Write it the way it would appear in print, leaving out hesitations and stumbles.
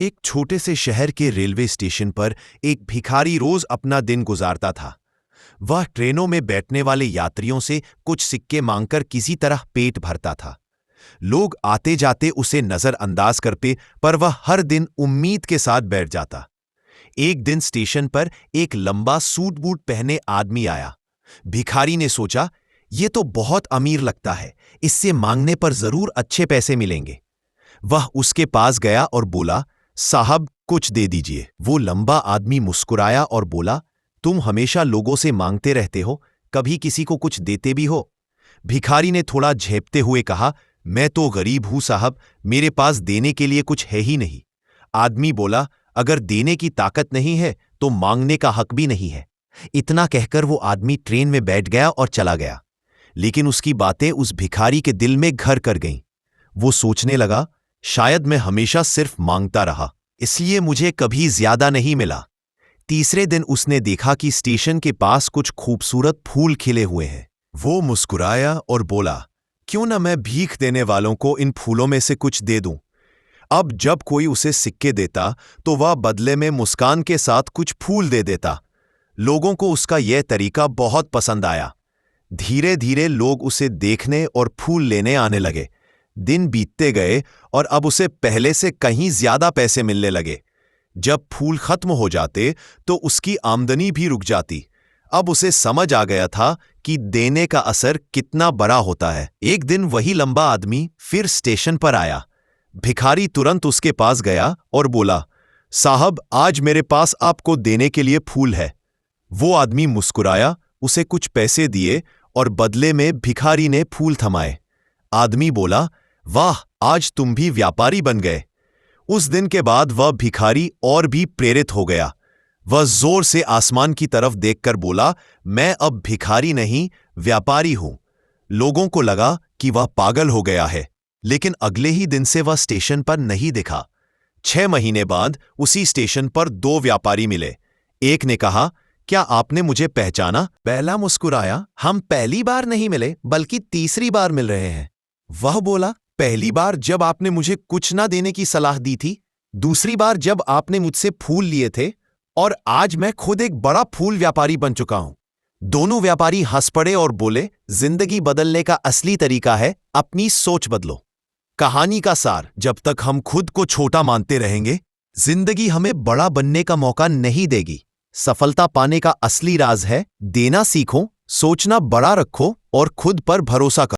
एक छोटे से शहर के रेलवे स्टेशन पर एक भिखारी रोज अपना दिन गुजारता था। वह ट्रेनों में बैठने वाले यात्रियों से कुछ सिक्के मांगकर किसी तरह पेट भरता था। लोग आते जाते उसे नजरअंदाज करते, पर वह हर दिन उम्मीद के साथ बैठ जाता। एक दिन स्टेशन पर एक लंबा सूट बूट पहने आदमी आया। भिखारी ने सोचा, ये तो बहुत अमीर लगता है, इससे मांगने पर जरूर अच्छे पैसे मिलेंगे। वह उसके पास गया और बोला, साहब कुछ दे दीजिए। वो लंबा आदमी मुस्कुराया और बोला, तुम हमेशा लोगों से मांगते रहते हो, कभी किसी को कुछ देते भी हो? भिखारी ने थोड़ा झेपते हुए कहा, मैं तो गरीब हूं साहब, मेरे पास देने के लिए कुछ है ही नहीं। आदमी बोला, अगर देने की ताकत नहीं है तो मांगने का हक भी नहीं है। इतना कहकर वो आदमी ट्रेन में बैठ गया और चला गया। लेकिन उसकी बातें उस भिखारी के दिल में घर कर गईं। वो सोचने लगा, शायद मैं हमेशा सिर्फ मांगता रहा, इसलिए मुझे कभी ज्यादा नहीं मिला। तीसरे दिन उसने देखा कि स्टेशन के पास कुछ खूबसूरत फूल खिले हुए हैं। वो मुस्कुराया और बोला, क्यों न मैं भीख देने वालों को इन फूलों में से कुछ दे दूं। अब जब कोई उसे सिक्के देता तो वह बदले में मुस्कान के साथ कुछ फूल दे देता। लोगों को उसका यह तरीका बहुत पसंद आया। धीरे धीरे लोग उसे देखने और फूल लेने आने लगे। दिन बीतते गए और अब उसे पहले से कहीं ज्यादा पैसे मिलने लगे। जब फूल खत्म हो जाते तो उसकी आमदनी भी रुक जाती। अब उसे समझ आ गया था कि देने का असर कितना बड़ा होता है। एक दिन वही लंबा आदमी फिर स्टेशन पर आया। भिखारी तुरंत उसके पास गया और बोला, साहब आज मेरे पास आपको देने के लिए फूल है। वो आदमी मुस्कुराया, उसे कुछ पैसे दिए और बदले में भिखारी ने फूल थमाए। आदमी बोला, वाह, आज तुम भी व्यापारी बन गए। उस दिन के बाद वह भिखारी और भी प्रेरित हो गया। वह जोर से आसमान की तरफ देखकर बोला, मैं अब भिखारी नहीं, व्यापारी हूं। लोगों को लगा कि वह पागल हो गया है, लेकिन अगले ही दिन से वह स्टेशन पर नहीं दिखा। 6 महीने बाद उसी स्टेशन पर 2 व्यापारी मिले। एक ने कहा, क्या आपने मुझे पहचाना? पहला मुस्कुराया, हम पहली बार नहीं मिले बल्कि तीसरी बार मिल रहे हैं। वह बोला, पहली बार जब आपने मुझे कुछ ना देने की सलाह दी थी, दूसरी बार जब आपने मुझसे फूल लिए थे, और आज मैं खुद एक बड़ा फूल व्यापारी बन चुका हूं। दोनों व्यापारी हंस पड़े और बोले, जिंदगी बदलने का असली तरीका है अपनी सोच बदलो। कहानी का सार, जब तक हम खुद को छोटा मानते रहेंगे, जिंदगी हमें बड़ा बनने का मौका नहीं देगी। सफलता पाने का असली राज है, देना सीखो, सोचना बड़ा रखो और खुद पर भरोसा करो।